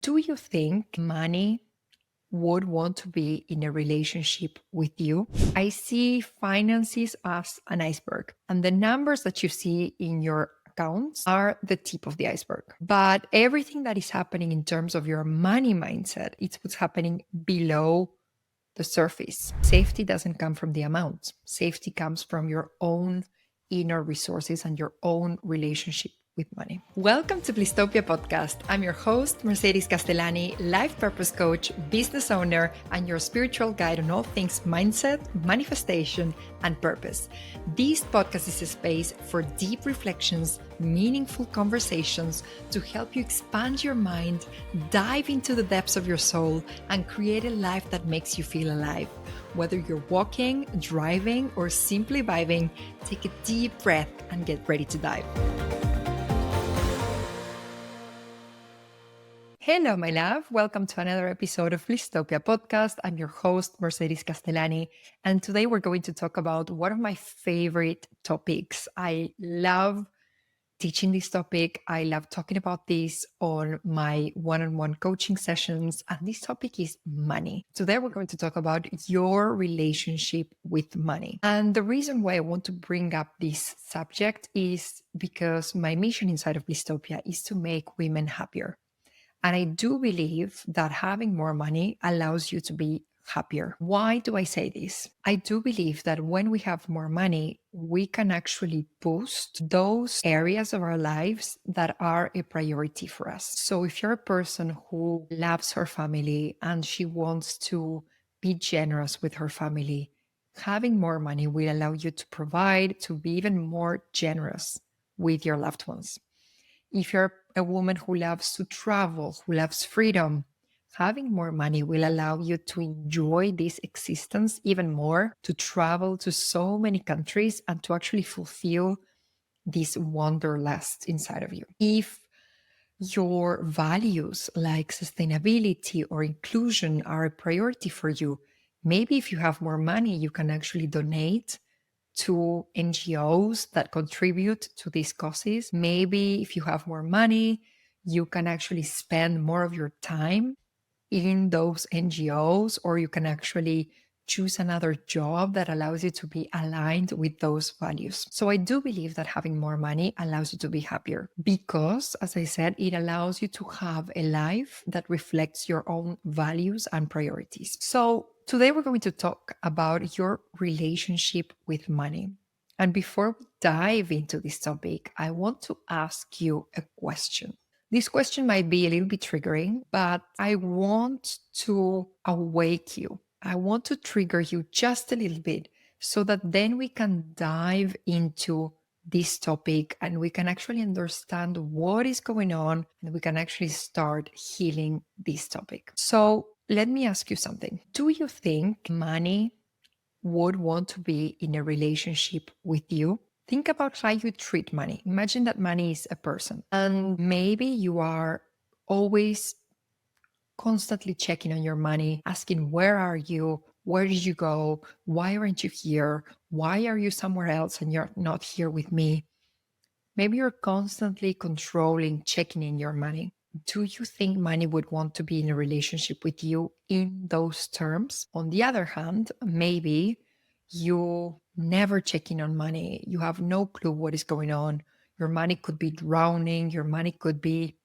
Do you think money would want to be in a relationship with you? I see finances as an iceberg, and the numbers that you see in your accounts are the tip of the iceberg. But everything that is happening in terms of your money mindset, it's what's happening below the surface. Safety doesn't come from the amount. Safety comes from your own inner resources and your own relationship with money. Welcome to Blisstopia podcast. I'm your host, Mercedes Castellani, life purpose coach, business owner, and your spiritual guide on all things mindset, manifestation, and purpose. This podcast is a space for deep reflections, meaningful conversations to help you expand your mind, dive into the depths of your soul, and create a life that makes you feel alive. Whether you're walking, driving, or simply vibing, take a deep breath and get ready to dive. Hello, my love. Welcome to another episode of Blisstopia podcast. I'm your host, Mercedes Castellani, and today we're going to talk about one of my favorite topics. I love teaching this topic. I love talking about this on my one-on-one coaching sessions, and this topic is money. Today we're going to talk about your relationship with money. And the reason why I want to bring up this subject is because my mission inside of Blisstopia is to make women happier. And I do believe that having more money allows you to be happier. Why do I say this? I do believe that when we have more money, we can actually boost those areas of our lives that are a priority for us. So if you're a person who loves her family and she wants to be generous with her family, having more money will allow you to provide, to be even more generous with your loved ones. If you're a woman who loves to travel, who loves freedom, having more money will allow you to enjoy this existence even more, to travel to so many countries and to actually fulfill this wanderlust inside of you. If your values like sustainability or inclusion are a priority for you, maybe if you have more money, you can actually donate to NGOs that contribute to these causes. Maybe if you have more money, you can actually spend more of your time in those NGOs, or you can actually choose another job that allows you to be aligned with those values. So I do believe that having more money allows you to be happier because, as I said, it allows you to have a life that reflects your own values and priorities. So today we're going to talk about your relationship with money. And before we dive into this topic, I want to ask you a question. This question might be a little bit triggering, but I want to awake you. I want to trigger you just a little bit so that then we can dive into this topic and we can actually understand what is going on and we can actually start healing this topic. So let me ask you something. Do you think money would want to be in a relationship with you? Think about how you treat money. Imagine that money is a person, and maybe you are always constantly checking on your money, asking, where are you? Where did you go? Why aren't you here? Why are you somewhere else and you're not here with me? Maybe you're constantly controlling, checking in your money. Do you think money would want to be in a relationship with you in those terms? On the other hand, maybe you never check in on money. You have no clue what is going on. Your money could be drowning. Your money could be,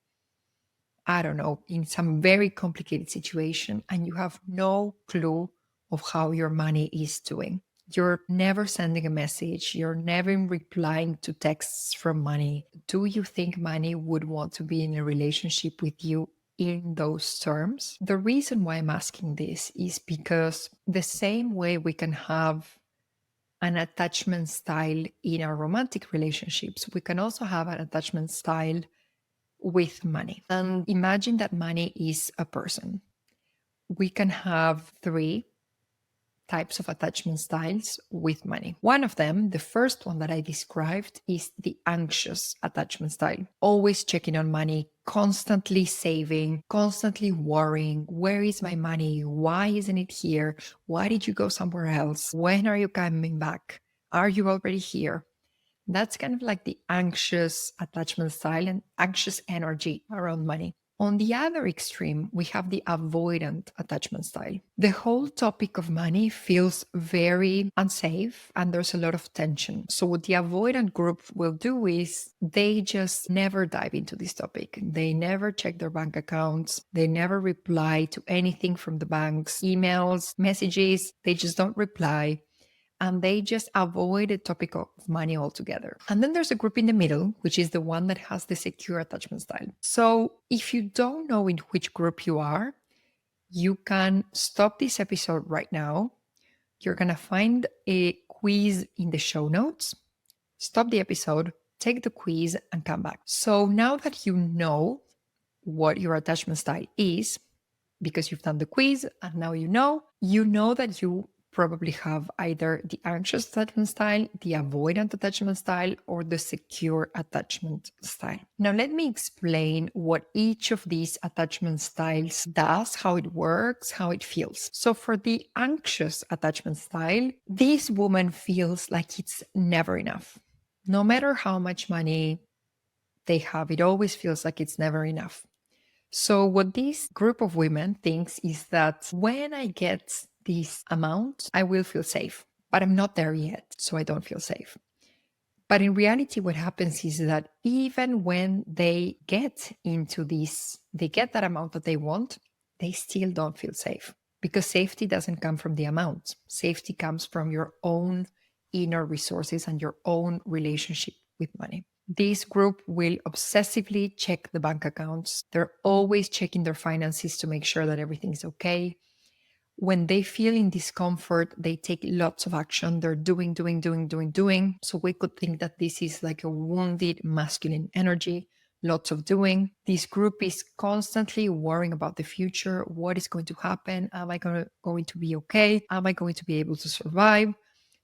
I don't know, in some very complicated situation, and you have no clue of how your money is doing. You're never sending a message. You're never replying to texts from money. Do you think money would want to be in a relationship with you in those terms? The reason why I'm asking this is because the same way we can have an attachment style in our romantic relationships, we can also have an attachment style with money. And imagine that money is a person. We can have three types of attachment styles with money. One of them, the first one that I described, is the anxious attachment style. Always checking on money, constantly saving, constantly worrying. Where is my money? Why isn't it here? Why did you go somewhere else? When are you coming back? Are you already here? That's kind of like the anxious attachment style and anxious energy around money. On the other extreme, we have the avoidant attachment style. The whole topic of money feels very unsafe and there's a lot of tension. So, what the avoidant group will do is they just never dive into this topic. They never check their bank accounts. They never reply to anything from the banks, emails, messages. They just don't reply and they just avoid the topic of money altogether. And then there's a group in the middle, which is the one that has the secure attachment style. So if you don't know in which group you are, you can stop this episode right now. You're going to find a quiz in the show notes. Stop the episode, take the quiz, and come back. So now that you know what your attachment style is, because you've done the quiz and now you know that you probably have either the anxious attachment style, the avoidant attachment style, or the secure attachment style. Now, let me explain what each of these attachment styles does, how it works, how it feels. So for the anxious attachment style, this woman feels like it's never enough. No matter how much money they have, it always feels like it's never enough. So what this group of women thinks is that when I get this amount, I will feel safe, but I'm not there yet, so I don't feel safe. But in reality, what happens is that even when they get into this, they get that amount that they want, they still don't feel safe because safety doesn't come from the amount. Safety comes from your own inner resources and your own relationship with money. This group will obsessively check the bank accounts. They're always checking their finances to make sure that everything's okay. When they feel in discomfort, they take lots of action. They're doing. So we could think that this is like a wounded masculine energy, lots of doing. This group is constantly worrying about the future. What is going to happen? Am I going to be okay? Am I going to be able to survive?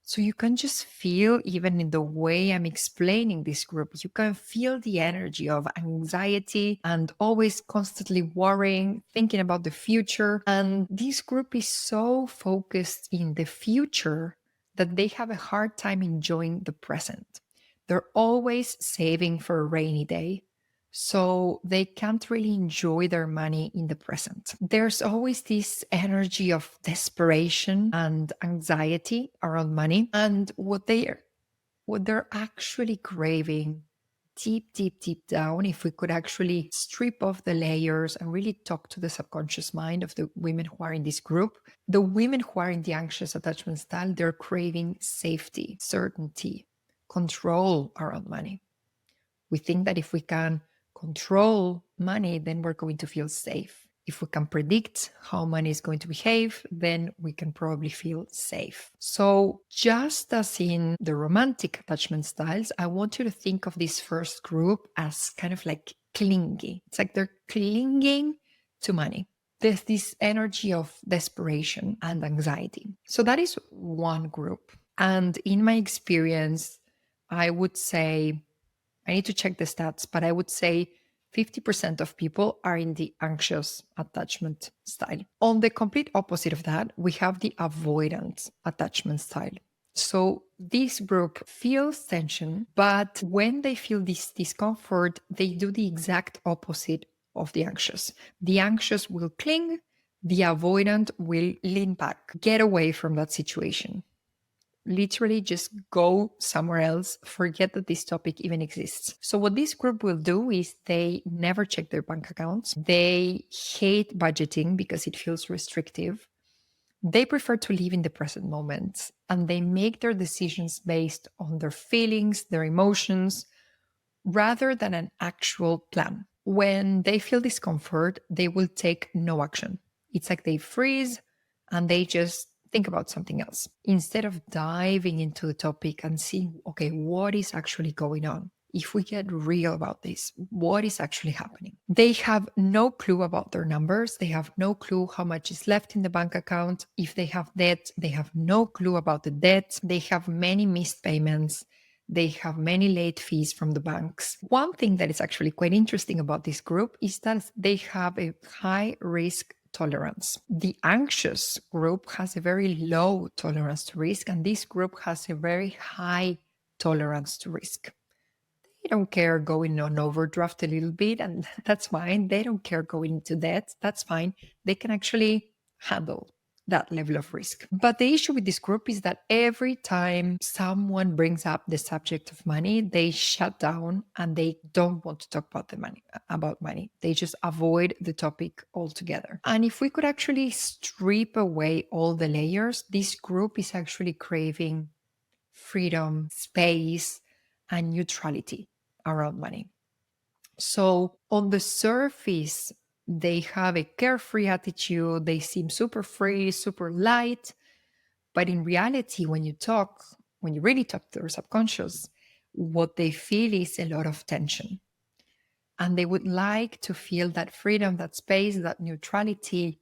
So you can just feel, even in the way I'm explaining this group, you can feel the energy of anxiety and always constantly worrying, thinking about the future. And this group is so focused in the future that they have a hard time enjoying the present. They're always saving for a rainy day. So they can't really enjoy their money in the present. There's always this energy of desperation and anxiety around money. And what they're actually craving deep down, if we could actually strip off the layers and really talk to the subconscious mind of the women who are in this group, the women who are in the anxious attachment style, they're craving safety, certainty, control around money. We think that if we can control money, then we're going to feel safe. If we can predict how money is going to behave, then we can probably feel safe. So just as in the romantic attachment styles, I want you to think of this first group as kind of like clingy. It's like they're clinging to money. There's this energy of desperation and anxiety. So that is one group. And in my experience, I would say, I need to check the stats, but I would say 50% of people are in the anxious attachment style. On the complete opposite of that, we have the avoidant attachment style. So this group feels tension, but when they feel this discomfort, they do the exact opposite of the anxious. The anxious will cling, the avoidant will lean back, get away from that situation. Literally just go somewhere else, forget that this topic even exists. So what this group will do is they never check their bank accounts. They hate budgeting because it feels restrictive. They prefer to live in the present moment and they make their decisions based on their feelings, their emotions, rather than an actual plan. When they feel discomfort, they will take no action. It's like they freeze and they just think about something else instead of diving into the topic and seeing, okay, what is actually going on? If we get real about this, what is actually happening? They have no clue about their numbers. They have no clue how much is left in the bank account. If they have debt, they have no clue about the debt. They have many missed payments. They have many late fees from the banks. One thing that is actually quite interesting about this group is that they have a high risk tolerance. The anxious group has a very low tolerance to risk, and this group has a very high tolerance to risk. They don't care going on overdraft a little bit, and that's fine. They don't care going into debt. That's fine. They can actually handle that level of risk. But the issue with this group is that every time someone brings up the subject of money, they shut down and they don't want to talk about money. They just avoid the topic altogether. And if we could actually strip away all the layers, this group is actually craving freedom, space, and neutrality around money. So on the surface, they have a carefree attitude. They seem super free, super light. But in reality, when you really talk to their subconscious, what they feel is a lot of tension. And they would like to feel that freedom, that space, that neutrality,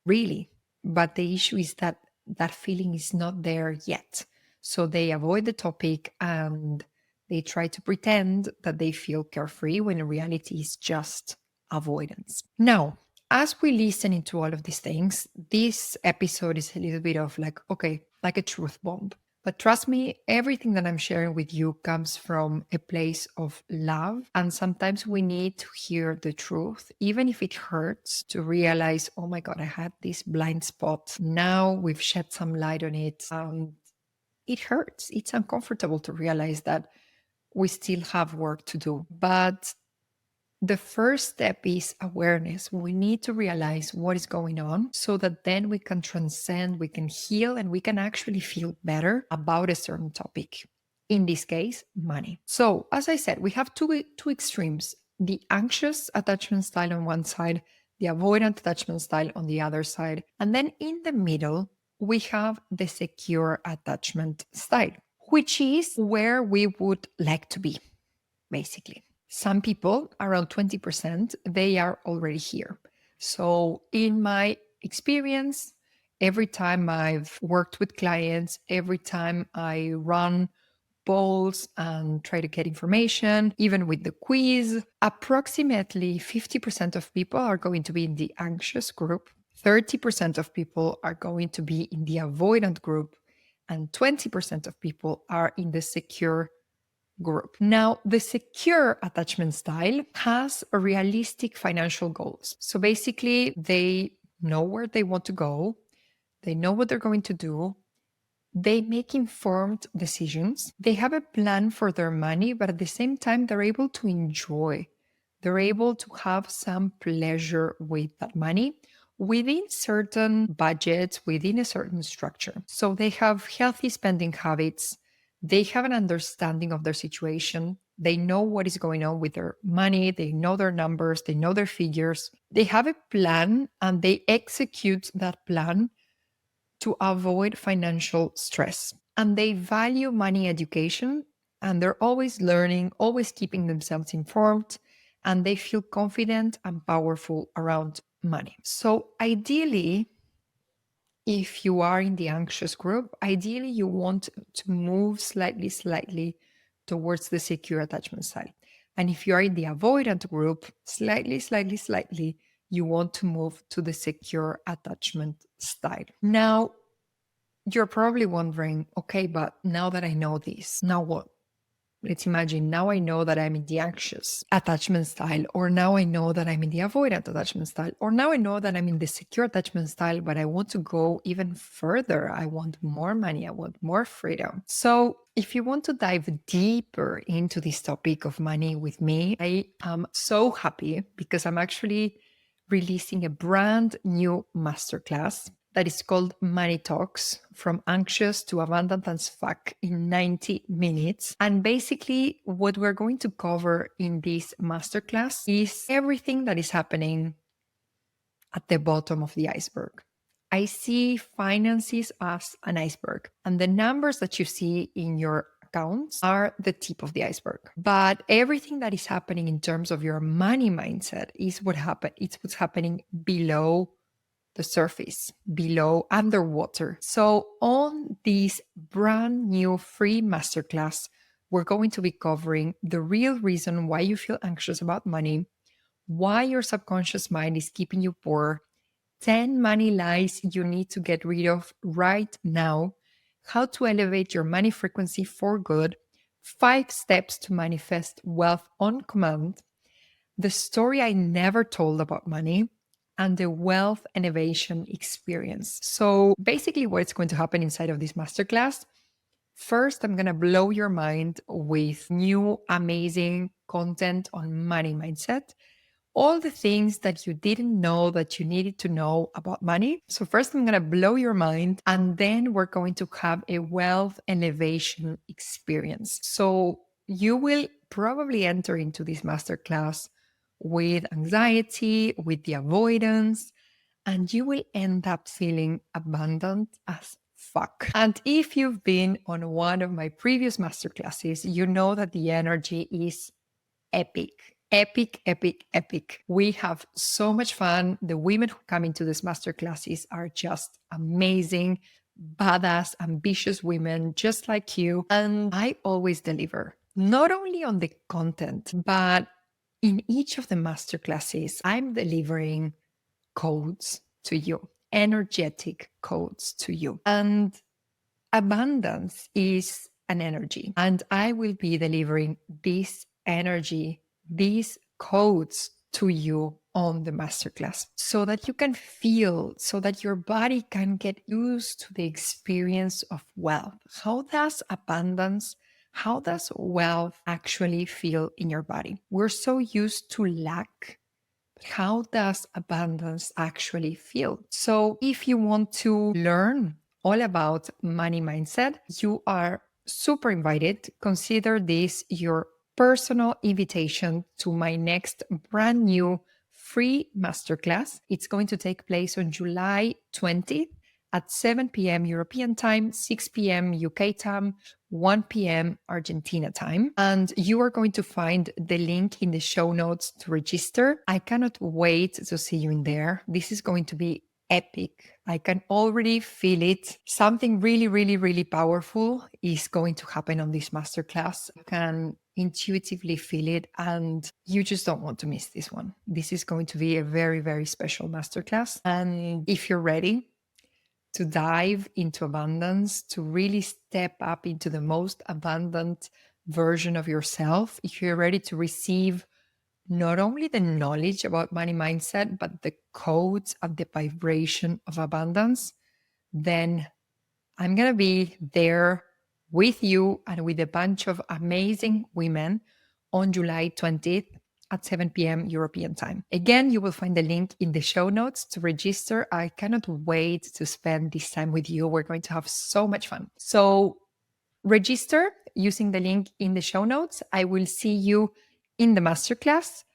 really. But the issue is that that feeling is not there yet. So they avoid the topic and they try to pretend that they feel carefree when in reality it's just avoidance. Now, as we listen into all of these things, this episode is a little bit of like, okay, like a truth bomb. But trust me, everything that I'm sharing with you comes from a place of love. And sometimes we need to hear the truth, even if it hurts, to realize, oh my God, I had this blind spot. Now we've shed some light on it. It hurts. It's uncomfortable to realize that we still have work to do. But the first step is awareness. We need to realize what is going on so that then we can transcend, we can heal, and we can actually feel better about a certain topic. In this case, money. So, as I said, we have two extremes: the anxious attachment style on one side, the avoidant attachment style on the other side. And then in the middle, we have the secure attachment style, which is where we would like to be, basically. Some people, around 20%, they are already here. So in my experience, every time I've worked with clients, every time I run polls and try to get information, even with the quiz, approximately 50% of people are going to be in the anxious group, 30% of people are going to be in the avoidant group, and 20% of people are in the secure group. Now, the secure attachment style has realistic financial goals. So basically, they know where they want to go, they know what they're going to do, they make informed decisions, they have a plan for their money, but at the same time, they're able to enjoy. They're able to have some pleasure with that money within certain budgets, within a certain structure. So they have healthy spending habits. They have an understanding of their situation. They know what is going on with their money. They know their numbers. They know their figures. They have a plan and they execute that plan to avoid financial stress. And they value money education and they're always learning, always keeping themselves informed, and they feel confident and powerful around money. So ideally, if you are in the anxious group, ideally you want to move slightly towards the secure attachment style. And if you are in the avoidant group, slightly, you want to move to the secure attachment style. Now, you're probably wondering, okay, but now that I know this, now what? Let's imagine now I know that I'm in the anxious attachment style, or now I know that I'm in the avoidant attachment style, or now I know that I'm in the secure attachment style, but I want to go even further. I want more money. I want more freedom. So if you want to dive deeper into this topic of money with me, I am so happy because I'm actually releasing a brand new masterclass that is called Money Talks: From Anxious to Abundant as Fuck in 90 minutes. And basically, what we're going to cover in this masterclass is everything that is happening at the bottom of the iceberg. I see finances as an iceberg, and the numbers that you see in your accounts are the tip of the iceberg. But everything that is happening in terms of your money mindset is it's what's happening below the surface, below, underwater. So on this brand new free masterclass, we're going to be covering the real reason why you feel anxious about money, why your subconscious mind is keeping you poor, 10 money lies you need to get rid of right now, how to elevate your money frequency for good, 5 steps to manifest wealth on command, the story I never told about money, and the wealth innovation experience. So basically, what's going to happen inside of this masterclass, first, I'm going to blow your mind with new, amazing content on money mindset, all the things that you didn't know that you needed to know about money. So, first, I'm going to blow your mind, and then we're going to have a wealth elevation experience. So, you will probably enter into this masterclass with anxiety, with the avoidance, and you will end up feeling abundant as fuck. And if you've been on one of my previous masterclasses, you know that the energy is epic. Epic, epic, epic. We have so much fun. The women who come into these masterclasses are just amazing, badass, ambitious women, just like you. And I always deliver, not only on the content, but in each of the masterclasses, I'm delivering codes to you, energetic codes to you. And abundance is an energy. And I will be delivering this energy, these codes to you on the masterclass so that you can feel, so that your body can get used to the experience of wealth. How does abundance, how does wealth actually feel in your body? We're so used to lack. How does abundance actually feel? So if you want to learn all about money mindset, you are super invited. Consider this your personal invitation to my next brand new free masterclass. It's going to take place on July 20th at 7 p.m. European time, 6 p.m. UK time, 1 p.m. Argentina time. And you are going to find the link in the show notes to register. I cannot wait to see you in there. This is going to be epic. I can already feel it. Something really, really, really powerful is going to happen on this masterclass. I can intuitively feel it, and you just don't want to miss this one. This is going to be a very, very special masterclass. And if you're ready to dive into abundance, to really step up into the most abundant version of yourself, if you're ready to receive not only the knowledge about money mindset, but the codes of the vibration of abundance, then I'm going to be there with you and with a bunch of amazing women on July 20th at 7 p.m. European time. Again, you will find the link in the show notes to register. I cannot wait to spend this time with you. We're going to have so much fun. So register using the link in the show notes. I will see you in the masterclass.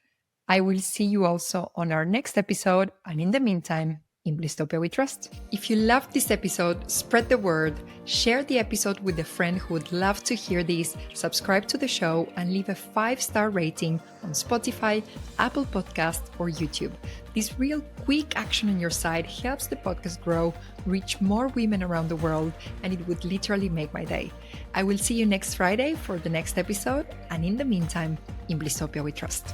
I will see you also on our next episode. And in the meantime, in Blisstopia we trust. If you loved this episode, spread the word, share the episode with a friend who would love to hear this, subscribe to the show, and leave a 5-star rating on Spotify, Apple Podcasts, or YouTube. This real quick action on your side helps the podcast grow, reach more women around the world, and it would literally make my day. I will see you next Friday for the next episode, and in the meantime, in Blisstopia we trust.